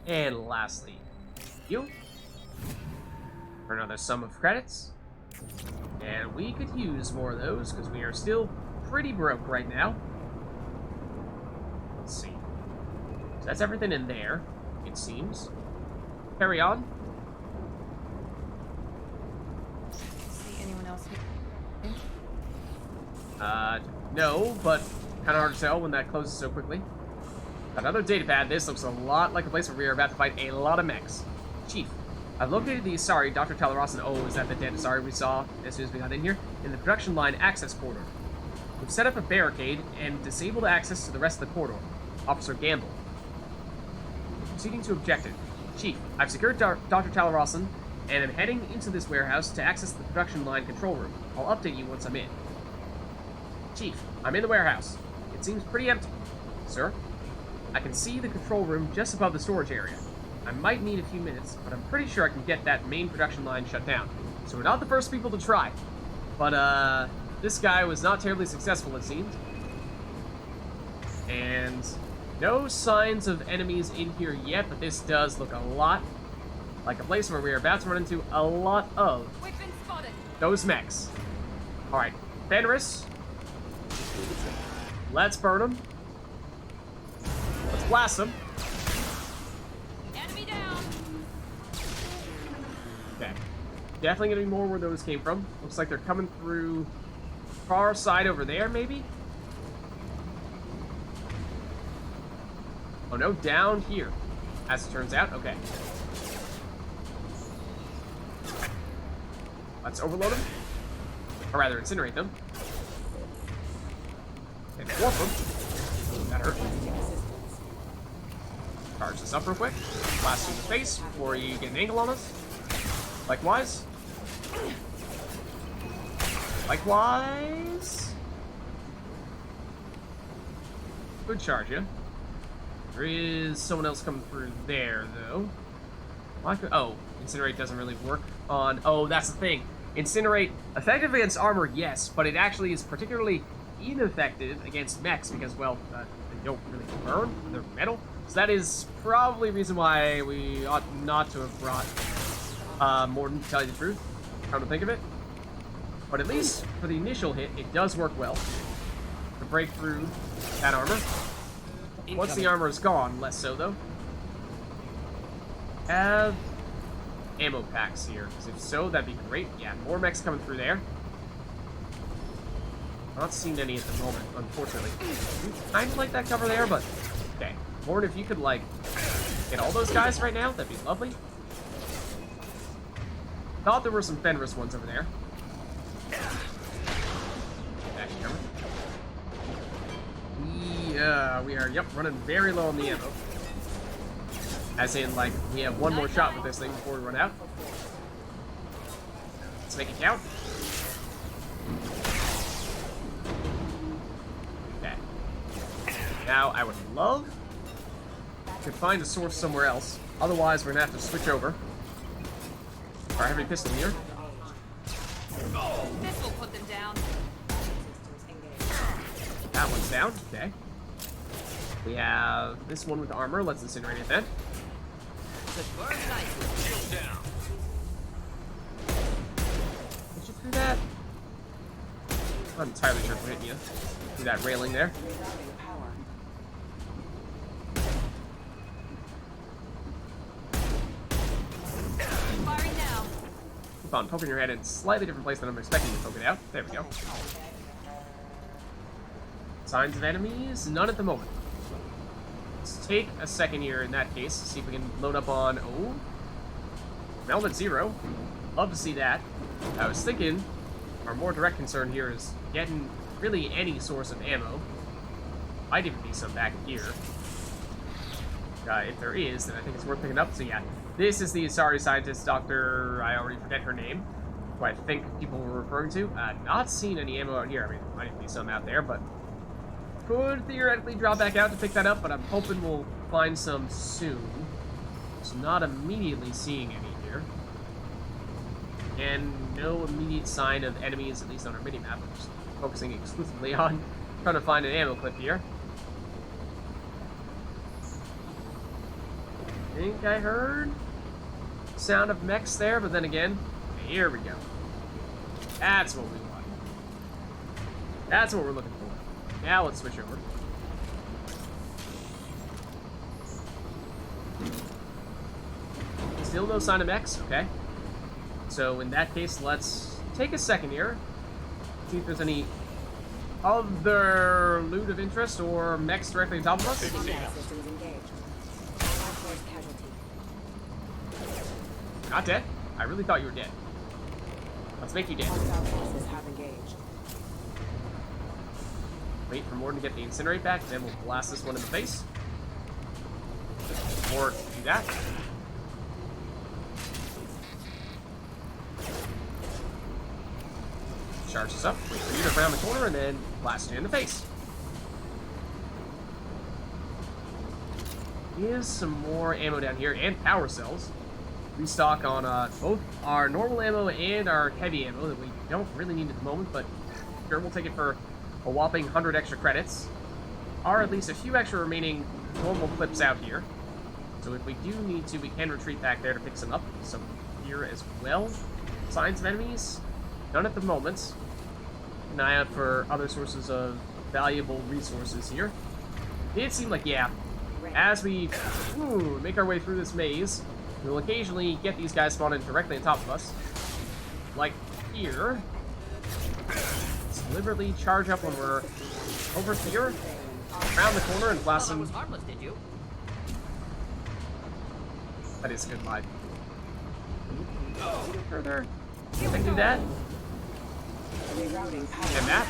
and lastly, you. For another sum of credits. And we could use more of those, because we are still pretty broke right now. Let's see. So that's everything in there, it seems. Carry on. See anyone else here? No, but kind of hard to tell when that closes so quickly. Another datapad. This looks a lot like a place where we are about to fight a lot of mechs. Chief, I've located the Asari, Dr. Telerosin. Oh, is that the dead Asari we saw as soon as we got in here? In the production line access corridor. We've set up a barricade and disabled access to the rest of the corridor. Officer Gamble. Proceeding to objective. Chief, I've secured Dr. Telerosin and am heading into this warehouse to access the production line control room. I'll update you once I'm in. Chief, I'm in the warehouse. It seems pretty empty. Sir? I can see the control room just above the storage area. I might need a few minutes, but I'm pretty sure I can get that main production line shut down. So we're not the first people to try. But, this guy was not terribly successful, it seems. And no signs of enemies in here yet, but this does look a lot like a place where we are about to run into a lot of those mechs. Alright, Fenris. Let's burn them. Let's blast them. Enemy down. Okay. Definitely gonna be more where those came from. Looks like they're coming through far side over there, maybe? Oh no, down here. As it turns out, okay. Let's overload them. Or rather, incinerate them. And warp them. That hurt. Charge this up real quick. Blast you in the face before you get an angle on us. Likewise. Likewise. Good charge, yeah. There is someone else coming through there, though. Oh, incinerate doesn't really work on... Oh, that's the thing. Incinerate, effective against armor, yes, but it actually is particularly ineffective against mechs because, well, they don't really burn. They're metal. So that is probably a reason why we ought not to have brought Morden, to tell you the truth. Come to think of it. But at least for the initial hit, it does work well to break through that armor. Once the armor is gone, less so though. Have ammo packs here, because if so, that'd be great. Yeah, more mechs coming through there. Not seeing any at the moment, unfortunately. Kind of like that cover there, but okay. Morden, if you could like get all those guys right now, that'd be lovely. Thought there were some Fenris ones over there. We are, yep, running very low on the ammo. As in, like, we have one more shot with this thing before we run out. Let's make it count. Okay. Now, I would love to find a source somewhere else. Otherwise, we're gonna have to switch over. Our heavy pistol here. This will put them down. That one's down. Okay. We have this one with armor. Let's incinerate it then. Shield down. Did you through that? I'm not entirely sure if we're hitting you. Through that railing there. Firing now. Keep on poking your head in a slightly different place than I'm expecting to poke it out. There we go. Signs of enemies? None at the moment. Let's take a second here in that case, see if we can load up on... Oh! Velvet Zero. Love to see that. I was thinking our more direct concern here is getting really any source of ammo. Might even be some back here. If there is, then I think it's worth picking up. So yeah, this is the Asari scientist, Dr. I already forget her name, who I think people were referring to. Not seeing any ammo out here. I mean, there might even be some out there, but could theoretically drop back out to pick that up, but I'm hoping we'll find some soon. Just not immediately seeing any here. And no immediate sign of enemies, at least on our minimap. We're just focusing exclusively on trying to find an ammo clip here. I think I heard sound of mechs there, but then again, here we go. That's what we want. That's what we're looking for. Now let's switch over. Still no sign of mechs, okay. So in that case, let's take a second here. See if there's any other loot of interest or mechs directly on top of us. Not dead? I really thought you were dead. Let's make you dead. Wait for Morden to get the incinerate back, then we'll blast this one in the face. Or do that. Charge this up, wait for you to round the corner, and then blast you in the face. Here's some more ammo down here, and power cells. Restock on both our normal ammo and our heavy ammo that we don't really need at the moment, but sure, we'll take it for a whopping 100 extra credits. Are at least a few extra remaining normal clips out here. So if we do need to, we can retreat back there to pick some up. Some here as well. Signs of enemies? None at the moment. An eye out for other sources of valuable resources here. It seemed like, yeah, as we make our way through this maze, we'll occasionally get these guys spawning directly on top of us. Like here. Let's deliberately charge up when we're over here, around the corner, and blast them. Harmless, did you? That is a good line. Further. Can I do that? And that?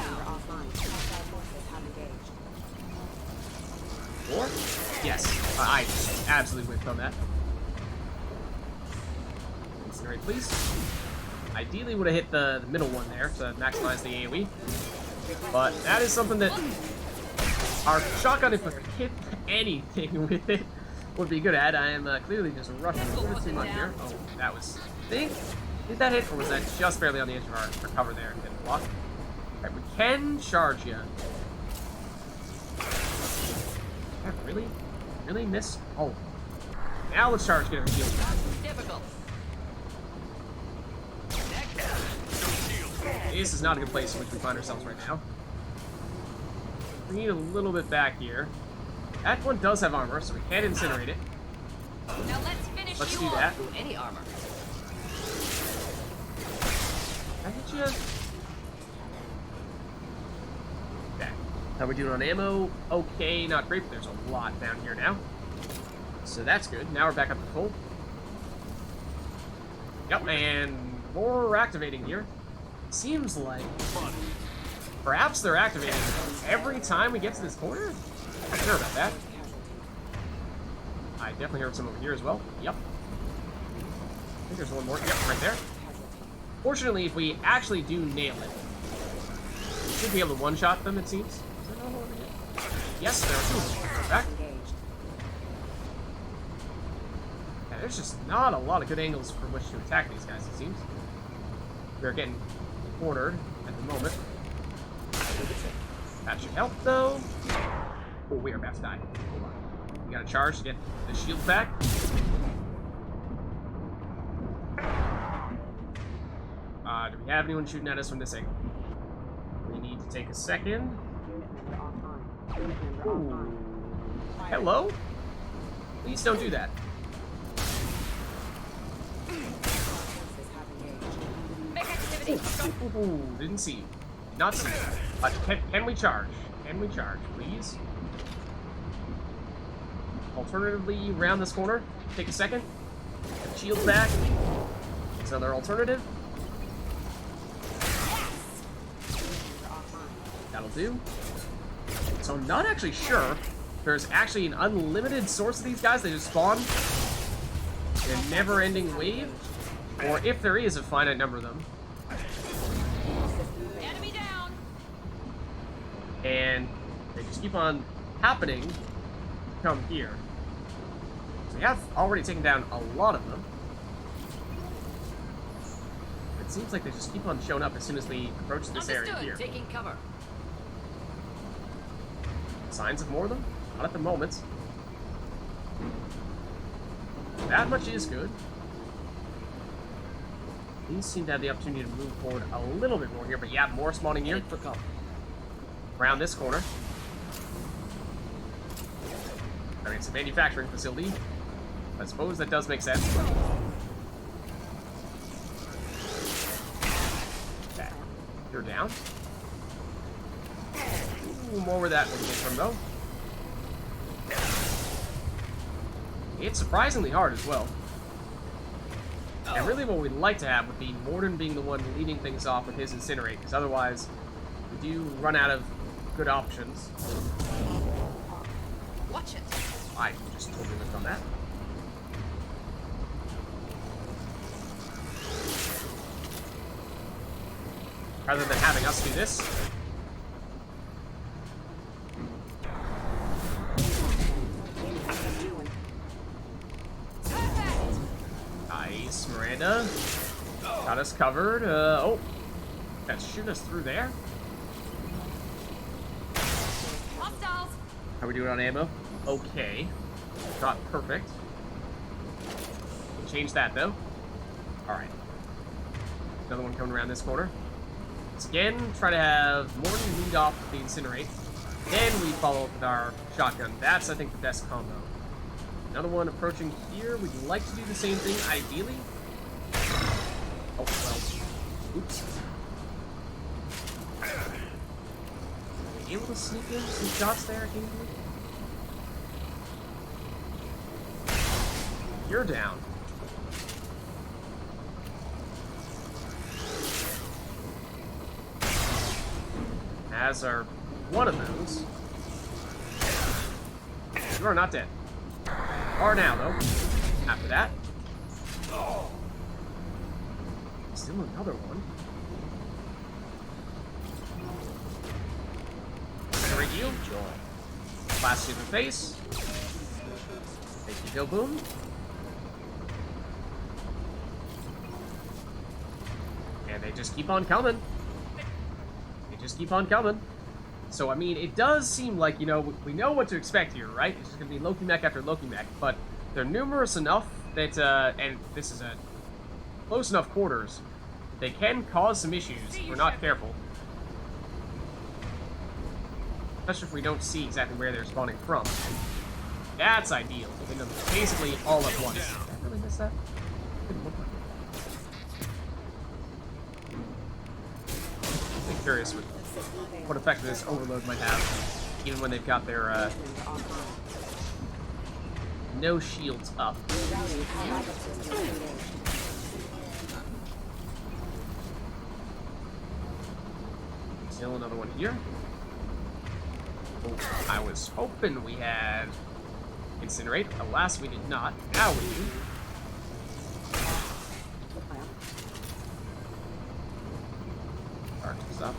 Or? Yes. I absolutely whiffed on that. Incinerate, please. Ideally would have hit the middle one there to maximize the AoE. But that is something that our shotgun, if we could hit anything with it, would be good at. I am clearly just rushing a little too much here. Oh, that was... I think Did that hit, or was that just barely on the edge of our cover there and didn't block? Alright, we can charge you. That really miss? Oh. Now let's charge, get our shield back. Difficult. This is not a good place in which we find ourselves right now. We need a little bit back here. That one does have armor, so we can incinerate it. Now let's finish Let's you do off. that. Ooh, any armor. I hit you. Okay. How we doing on ammo? Okay, not great, but there's a lot down here now. So that's good. Now we're back up to full. Yep, and more activating here. Seems like perhaps they're activating every time we get to this corner? I'm not sure about that. I definitely heard some over here as well. Yep. I think there's one more. Yep, right there. Fortunately, if we actually do nail it, we should be able to one-shot them, it seems. Is there another one over here? Yes, there are two of them. Perfect. Yeah, there's just not a lot of good angles from which to attack these guys, it seems. We're getting cornered at the moment. That should help, though. Oh, we are about to die. Hold on. We gotta charge to get the shield back. Do we have anyone shooting at us from this angle? We need to take a second. Ooh. Hello? Please don't do that. Mech activity. Ooh, didn't see you. Not see you. Can we charge? Can we charge, please? Alternatively, round this corner. Take a second. Get shield back. It's another alternative. That'll do. So I'm not actually sure if there's actually an unlimited source of these guys. They just spawn in a never-ending wave. Or if there is a finite number of them. Enemy down. And they just keep on happening to come here. So we have already taken down a lot of them. It seems like they just keep on showing up as soon as we approach this area here. Taking cover. Signs of more of them? Not at the moment. That much is good. These seem to have the opportunity to move forward a little bit more here, but yeah, more spawning here. For cover. Around this corner. I mean, it's a manufacturing facility. I suppose that does make sense. Okay. You're down. Ooh, more where that one came from, though. It's surprisingly hard as well. And really what we'd like to have would be Morden being the one leading things off with his Incinerate, because otherwise we do run out of good options. Watch it. I just totally missed on that. Rather than having us do this. Nice, Miranda. Got us covered. Oh, that's shooting us through there. Hostiles. How we doing on ammo? Okay. Not perfect. Change that though. Alright. Another one coming around this corner. Let's again try to have Morton lead off with the Incinerate. Then we follow up with our shotgun. That's, I think, the best combo. Another one approaching here. We'd like to do the same thing, ideally. Oh, well. Oops. Are we able to sneak in some shots there occasionally? You're down. As are one of those. You are not dead. Are now, though. After that. Still another one. Incinerate you. Blast you in the face. Make you go boom. They just keep on coming. They just keep on coming. So, I mean, it does seem like, you know, we know what to expect here, right? It's just going to be Loki mech after Loki mech, but they're numerous enough that, and this is a close enough quarters, they can cause some issues if we're not careful. Especially if we don't see exactly where they're spawning from. That's ideal. Hitting them basically all at once. Did I really miss that? Didn't look like it. I'm curious what effect this overload might have, even when they've got their no shields up. Still another one here. Oh, I was hoping we had incinerate. Alas, we did not. Now we do. Start this up.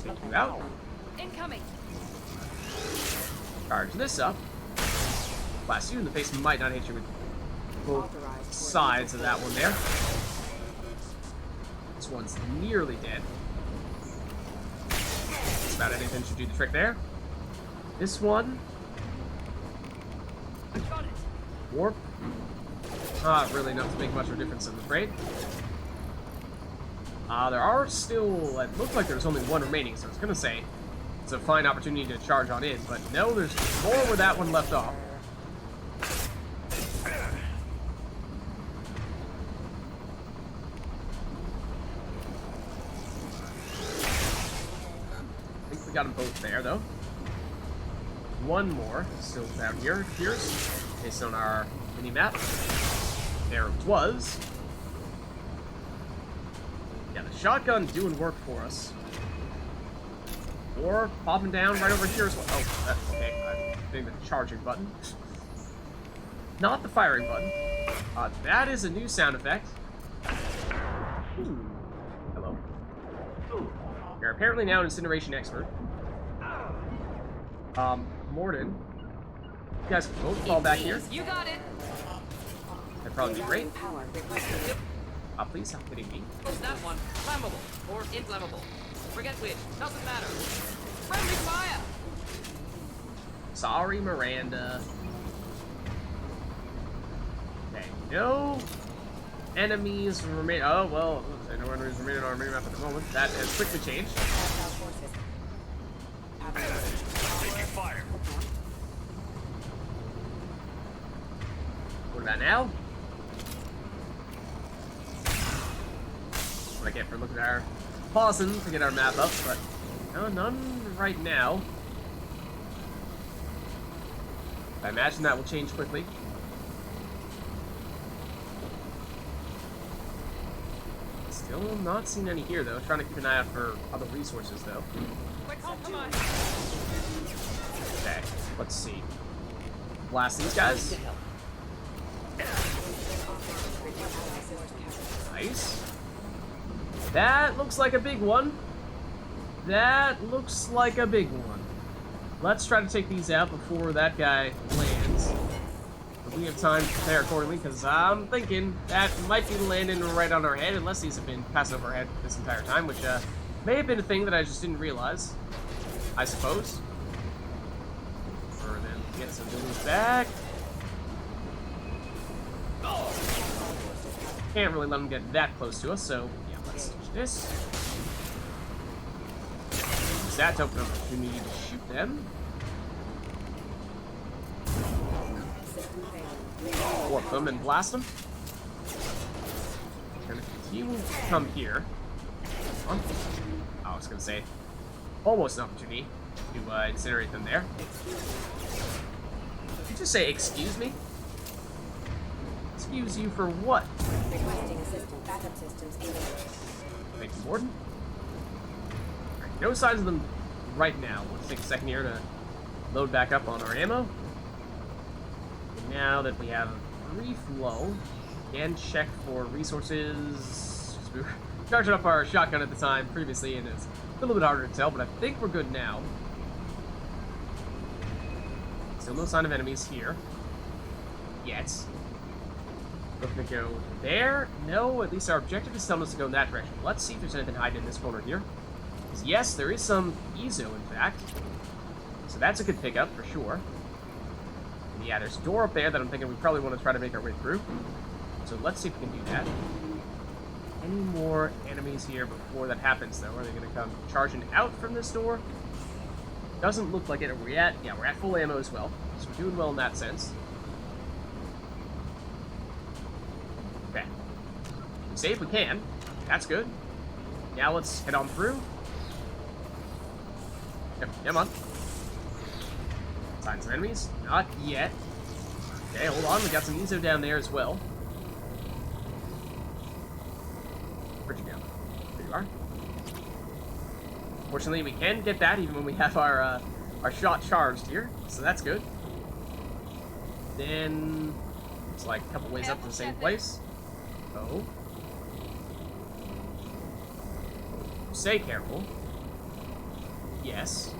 Take you out. Incoming. Charge this up. Blast you in the face. Might not hit you with both sides of that one there. This one's nearly dead. Just about anything should do the trick there. This one. Got it. Warp. Not really enough to make much of a difference, I'm afraid. There are still, it looks like there's only one remaining, so I was going to say it's a fine opportunity to charge on in, but no, there's more where that one left off. I think we got them both there, though. One more still down here, it appears, based on our mini-map. There it was. Yeah, the shotgun doing work for us. Or popping down right over here as well. Oh, that's okay. I'm hitting the charging button. Not the firing button. That is a new sound effect. Ooh. Hello. Ooh. You're apparently now an incineration expert. Morden. You guys can both fall back here. You got it. That'd probably be great. Please stop hitting me. Oh, that one. Flammable. Or inflammable. Forget which. Doesn't matter. Friendly fire. Sorry, Miranda. Okay, no enemies remain. Oh, well, no enemies remain on our mini-map at the moment. That has quickly changed. Taking fire. What about now? What I get for looking at our pausing to get our map up, but no, none right now. I imagine that will change quickly. Still not seen any here, though. Trying to keep an eye out for other resources, though. Quick, come on. Okay, let's see. Blast these guys. Nice. That looks like a big one. That looks like a big one. Let's try to take these out before that guy lands. But we have time to prepare accordingly, because I'm thinking that might be landing right on our head, unless these have been passing over our head this entire time, which may have been a thing that I just didn't realize, I suppose. Or then get some buildings back. Can't really let them get that close to us, so yeah, let's do this. Use that to open up the opportunity to shoot them. Warp them and blast them. Gonna continue to come here. Oh, I was gonna say, almost an opportunity to incinerate them there. Did you just say, excuse me? Excuse you for what? Thank you, Morden. Right, no signs of them right now. Let's take a second here to load back up on our ammo. And now that we have a brief lull, again, check for resources. We were charging up our shotgun at the time previously, and it's a little bit harder to tell, but I think we're good now. Still no sign of enemies here. Yet. We're gonna go there. No, at least our objective is telling us to go in that direction. Let's see if there's anything hiding in this corner here. Yes, there is some Ezo, in fact. So that's a good pickup, for sure. And yeah, there's a door up there that I'm thinking we probably want to try to make our way through. So let's see if we can do that. Any more enemies here before that happens, though? Are they going to come charging out from this door? Doesn't look like it. Are we at? Yeah, we're at full ammo as well. So we're doing well in that sense. Okay. Save we can. That's good. Now let's head on through. Yep, come on. Signs of enemies? Not yet. Okay, hold on. We got some Ezo down there as well. Where'd you go? There you are. Fortunately, we can get that even when we have our shot charged here, so that's good. Then it's like a couple ways up to the same place. Oh. Say careful. Yes.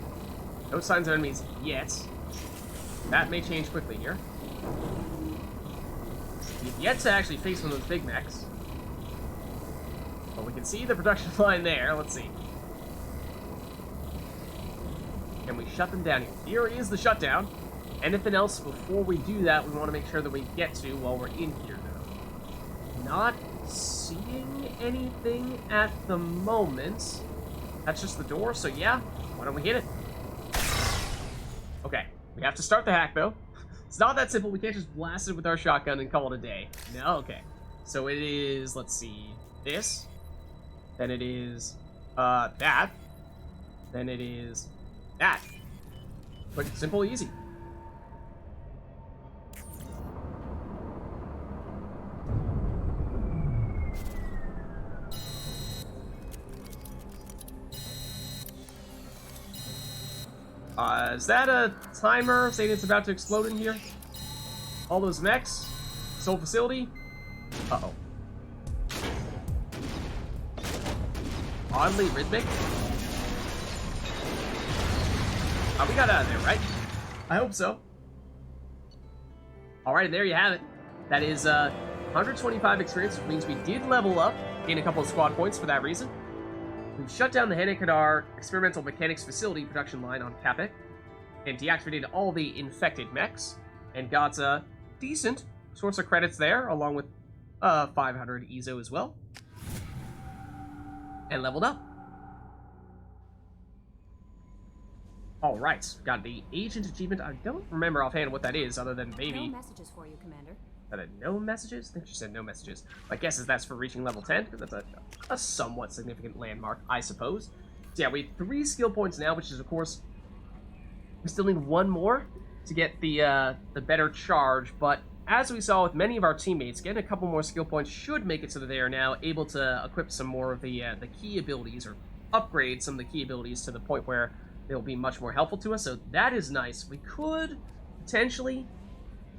No signs of enemies yet. That may change quickly here. We've yet to actually face one of those big mechs. But we can see the production line there. Let's see. Can we shut them down here? Here is the shutdown. Anything else before we do that we want to make sure that we get to while we're in here, though. Not seeing anything at the moment. That's just the door, so yeah. Why don't we hit it? Okay. We have to start the hack, though. It's not that simple. We can't just blast it with our shotgun and call it a day. No? Okay. So it is, let's see, this. Then it is, that. Then it is that. Quick, simple, easy. Is that a timer saying it's about to explode in here? All those mechs? This whole facility? Uh-oh. Oddly rhythmic. We got out of there, right? I hope so. Alright, there you have it. That is 125 experience, which means we did level up, gain a couple of squad points for that reason. We've shut down the Hanekadar Experimental Mechanics Facility production line on Capek, and deactivated all the infected mechs, and got a decent source of credits there, along with 500 Ezo as well. And leveled up. Alright, got the Agent Achievement. I don't remember offhand what that is, other than maybe... No messages for you, Commander. No messages? I think she said no messages. My guess is that's for reaching level 10, because that's a somewhat significant landmark, I suppose. So yeah, we have 3 skill points now, which is, of course... We still need 1 more to get the better charge, but as we saw with many of our teammates, getting a couple more skill points should make it so that they are now able to equip some more of the key abilities, or upgrade some of the key abilities to the point where they'll be much more helpful to us, so that is nice. We could potentially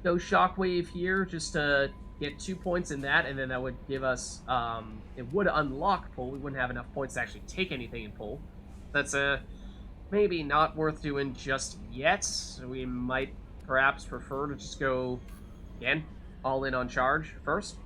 go Shockwave here just to get 2 points in that, and then that would give us, it would unlock Pull. We wouldn't have enough points to actually take anything in Pull. That's maybe not worth doing just yet. We might perhaps prefer to just go, again, all in on charge first.